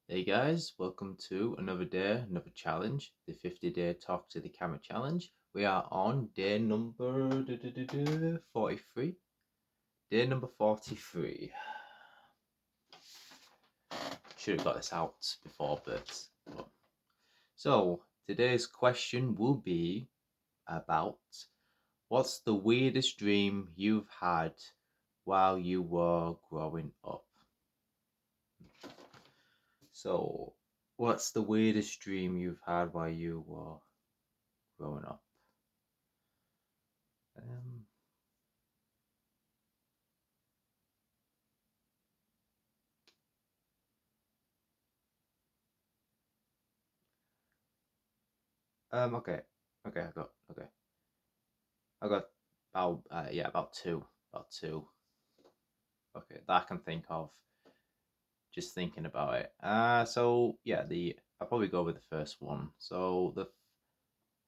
Hey guys, welcome to another day, another challenge, the 50-day Talk to the Camera challenge. We are on day number 43. Day number 43. Should have got this out before, but so today's question will be about what's the weirdest dream you've had while you were growing up? So, what's the weirdest dream you've had while you were growing up? Um, okay, I got about about two. Okay, that I can think of. Just thinking about it. So yeah, I'll probably go with the first one. So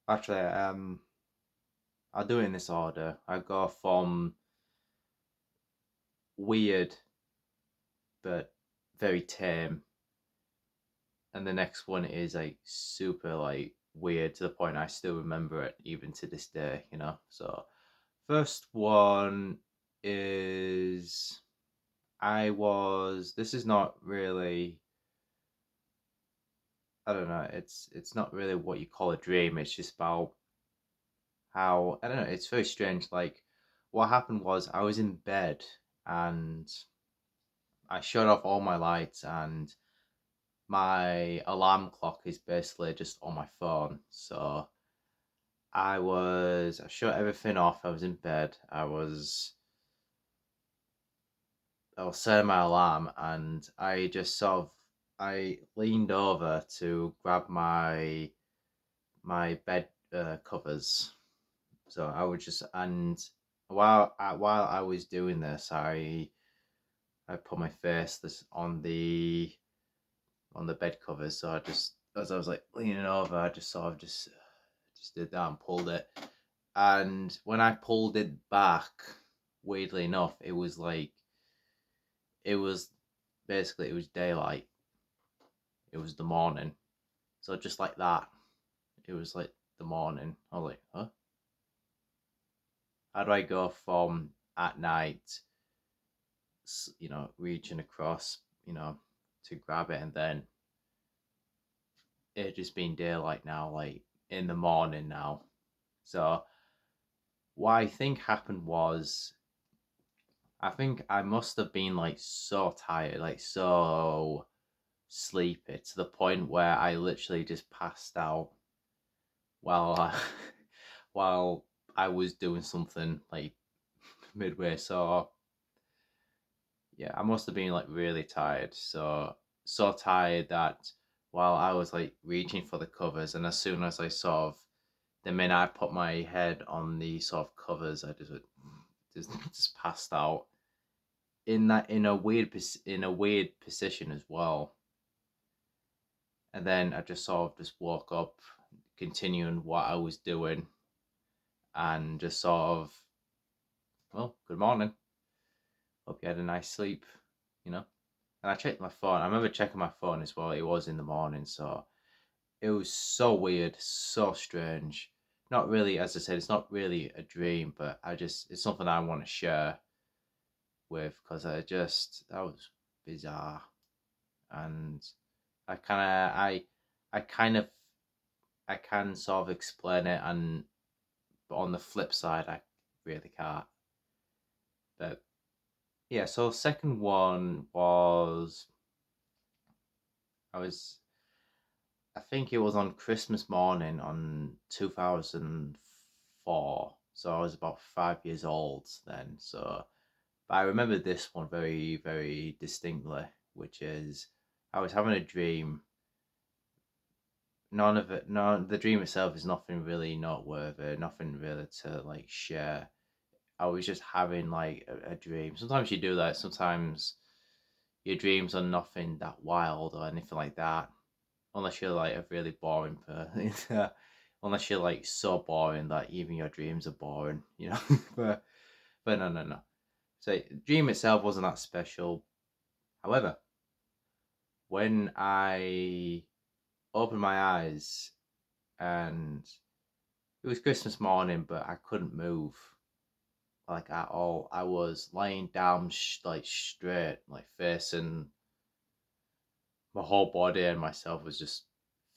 actually I'll do it in this order. I go from weird but very tame, and the next one is like super like weird to the point I still remember it even to this day. So first one is this is not really, I don't know, it's not really what you call a dream. It's just about how, I don't know, it's very strange. Like what happened was I was in bed and I shut off all my lights and my alarm clock is basically just on my phone. So I shut everything off. I was in bed. I was setting my alarm and I just sort of I leaned over to grab my bed covers. So I would just and while I was doing this, I put my face this on the bed covers. So I just as I was like leaning over, I just sort of just did that and pulled it. And when I pulled it back, weirdly enough, it was basically it was daylight. It was the morning. So just like that, it was like the morning. I was like, huh? How do I go from at night, reaching across, to grab it, and then it just being daylight now, like in the morning now. So what I think happened was, I think I must have been like so tired, like so sleepy to the point where I literally just passed out while while I was doing something like midway. So yeah, I must have been like really tired. So tired that while I was like reaching for the covers, and as soon as I sort of the minute I put my head on the sort of covers, I just passed out in that in a weird position as well. And then I just sort of just woke up, continuing what I was doing, and just sort of, well, good morning. Hope you had a nice sleep, you know. And I checked my phone. I remember checking my phone as well. It was in the morning, so it was so weird, so strange. Not really, as I said, it's not really a dream, but it's something I want to share with because that was bizarre. And I kind of, I kind of, I can sort of explain it, and but on the flip side, I really can't. But yeah, so second one was, I was I think it was on Christmas morning on 2004. So I was about 5 years old then. But I remember this one very, very distinctly, which is I was having a dream. The dream itself is nothing really noteworthy, nothing really to like share. I was just having like a dream. Sometimes you do that. Sometimes your dreams are nothing that wild or anything like that, unless you're like a really boring person. Unless you're like so boring that even your dreams are boring. but no. So dream itself wasn't that special. However, when I opened my eyes, and it was Christmas morning, but I couldn't move like at all. I was laying down like straight, like facing my whole body, and myself was just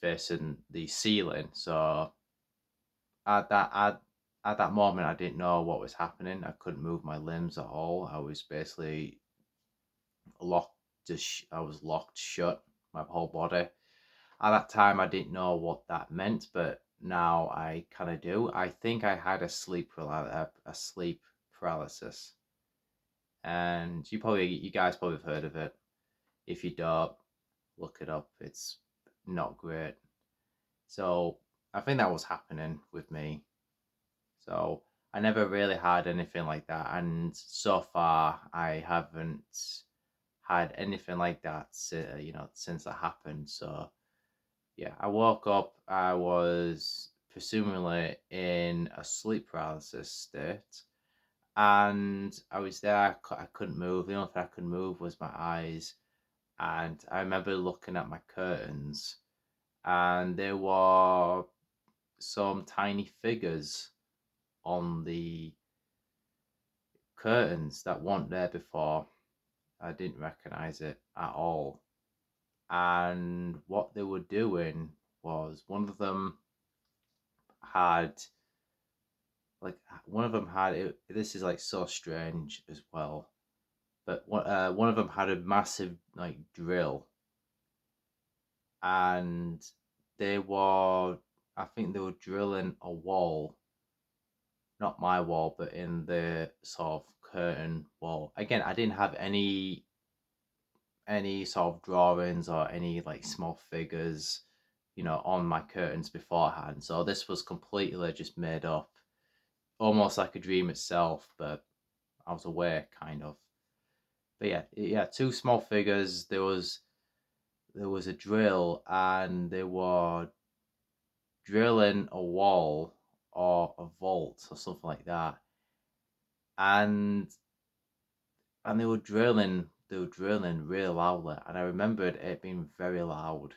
facing the ceiling. So at that moment, I didn't know what was happening. I couldn't move my limbs at all. I was basically locked. I was locked shut, my whole body. At that time, I didn't know what that meant, but now I kind of do. I think I had a sleep paralysis, and you guys probably have heard of it. If you don't, look it up. It's not great. So I think that was happening with me. So I never really had anything like that, and so far I haven't had anything like that. Since that happened. So yeah, I woke up. I was presumably in a sleep paralysis state, and I was there. I couldn't move. The only thing I could move was my eyes, and I remember looking at my curtains, and there were some tiny figures on the curtains that weren't there before. I didn't recognize it at all. And what they were doing was had one of them had it. This is like so strange as well. But one of them had a massive like drill, and they were, I think they were drilling a wall, not my wall, but in the sort of curtain wall. Again, I didn't have any sort of drawings or any like small figures, on my curtains beforehand. So this was completely just made up, almost like a dream itself, but I was aware kind of. But yeah, two small figures. There was a drill, and they were drilling a wall or a vault or something like that, and they were drilling really loudly, and I remembered it being very loud,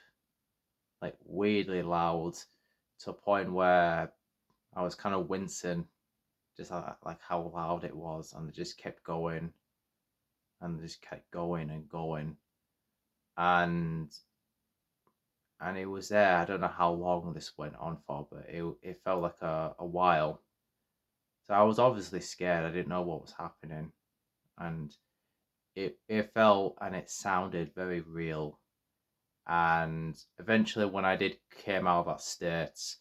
like weirdly loud, to a point where I was kind of wincing, just like how loud it was, and it just kept going, and just kept going and going, and it was there. I don't know how long this went on for, but it felt like a while. So I was obviously scared. I didn't know what was happening, and it felt and it sounded very real. And eventually, when I did came out of that state,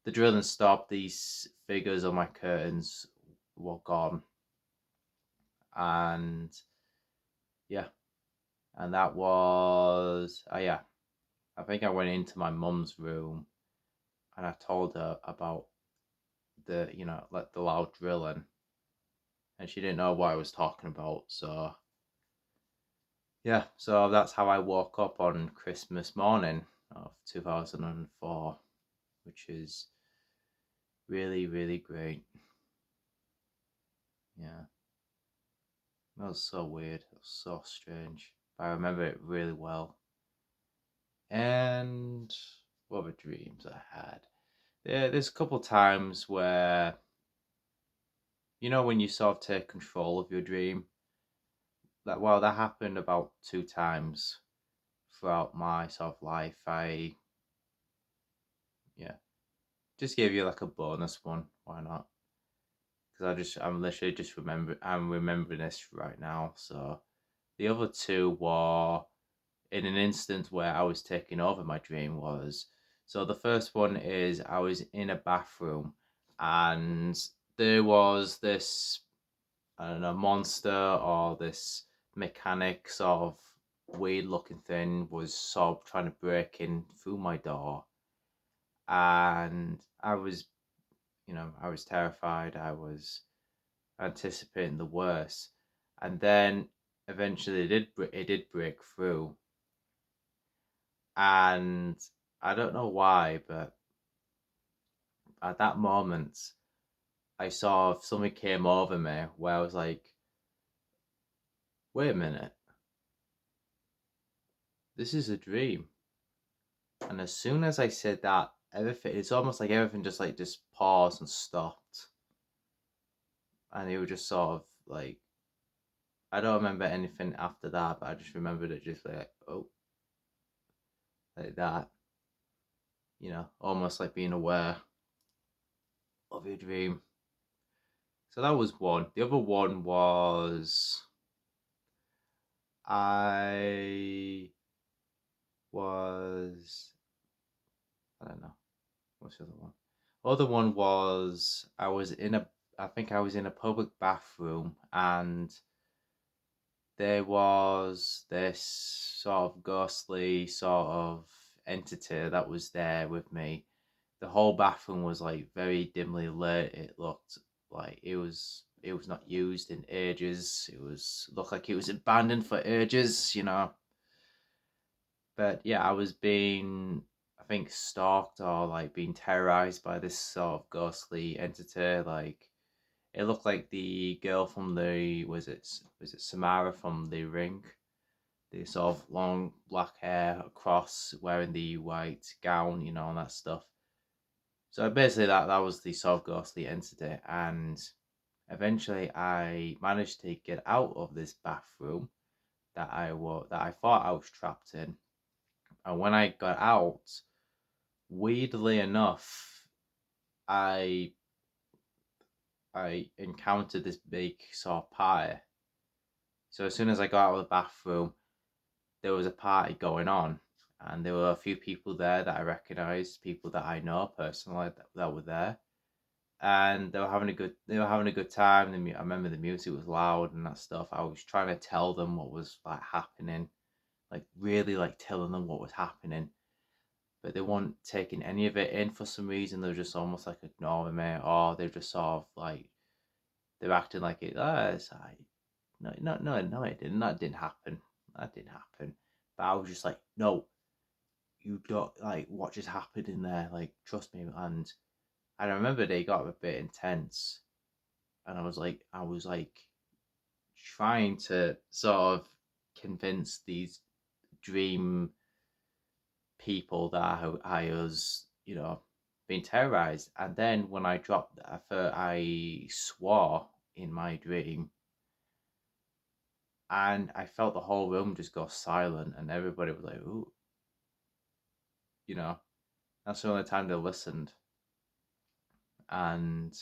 the drilling stopped. These figures on my curtains were gone, and yeah, and that was yeah. I think I went into my mum's room, and I told her about like the loud drilling, and she didn't know what I was talking about. So yeah, so that's how I woke up on Christmas morning of 2004, which is really, really great. Yeah, that was so weird. It was so strange. But I remember it really well. And what other dreams I had? There's a couple times where, when you sort of take control of your dream. That happened about two times throughout my sort of life. Yeah, just gave you like a bonus one. Why not? Because I'm literally just I'm remembering this right now. So the other two were in an instance where I was taking over my dream was. So the first one is I was in a bathroom, and there was this, I don't know, monster or this mechanic sort of weird looking thing was sort of trying to break in through my door, and I was terrified. I was anticipating the worst, and then eventually it did break through, and I don't know why, but at that moment I saw something came over me where I was like, wait a minute, this is a dream. And as soon as I said that, everything, it's almost like everything just paused and stopped. And it was just sort of like, I don't remember anything after that, but I just remembered it just like, oh, like that, almost like being aware of your dream. So that was one. The other one was I was, I don't know, what's the other one? Other one was I think I was in a public bathroom, and there was this sort of ghostly sort of entity that was there with me. The whole bathroom was like very dimly lit. It looked like it was not used in ages. Looked like it was abandoned for ages. But yeah, I was being, I think, stalked or like being terrorized by this sort of ghostly entity. Like it looked like the girl from the was it Samara from The Ring? The sort of long black hair across, wearing the white gown, and that stuff. So basically, that was the sort of ghostly entity, and eventually, I managed to get out of this bathroom that I thought I was trapped in. And when I got out, weirdly enough, I I encountered this big sort of party. So as soon as I got out of the bathroom, there was a party going on, and there were a few people there that I recognized, people that I know personally that were there, and they were having a good time. I remember the music was loud and that stuff. I was trying to tell them what was like happening, like really like telling them what was happening, but they weren't taking any of it in for some reason. They were just almost like ignoring me, or they're just sort of like they're acting like it. It's like, no, no, no, no, it didn't. That didn't happen. That didn't happen. But I was just like, no, you don't like what just happened in there. Like, trust me. And I remember they got a bit intense, and I was like trying to sort of convince these dream people that I was, being terrorized. And then when I dropped, I swore in my dream, and I felt the whole room just go silent, and everybody was like, "Ooh," you know. That's the only time they listened, and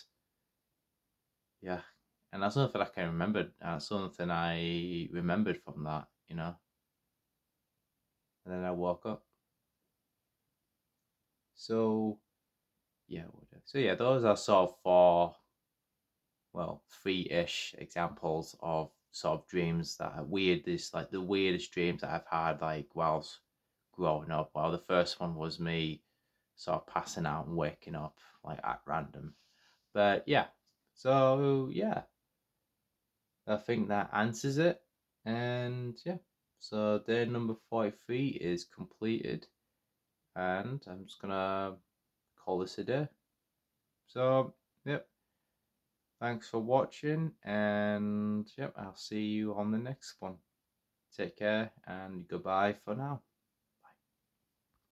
yeah, and that's something I can remember. That's something I remembered from that. And then I woke up. So yeah, so yeah, those are sort of four, well, three-ish examples of sort of dreams that are weird. This like the weirdest dreams that I've had like whilst growing up. Well, the first one was me sort of passing out and waking up like at random. But yeah, so yeah, I think that answers it. And yeah, so day number 43 is completed, and I'm just gonna call this a day. So, yep, thanks for watching, and yep, I'll see you on the next one. Take care, and goodbye for now.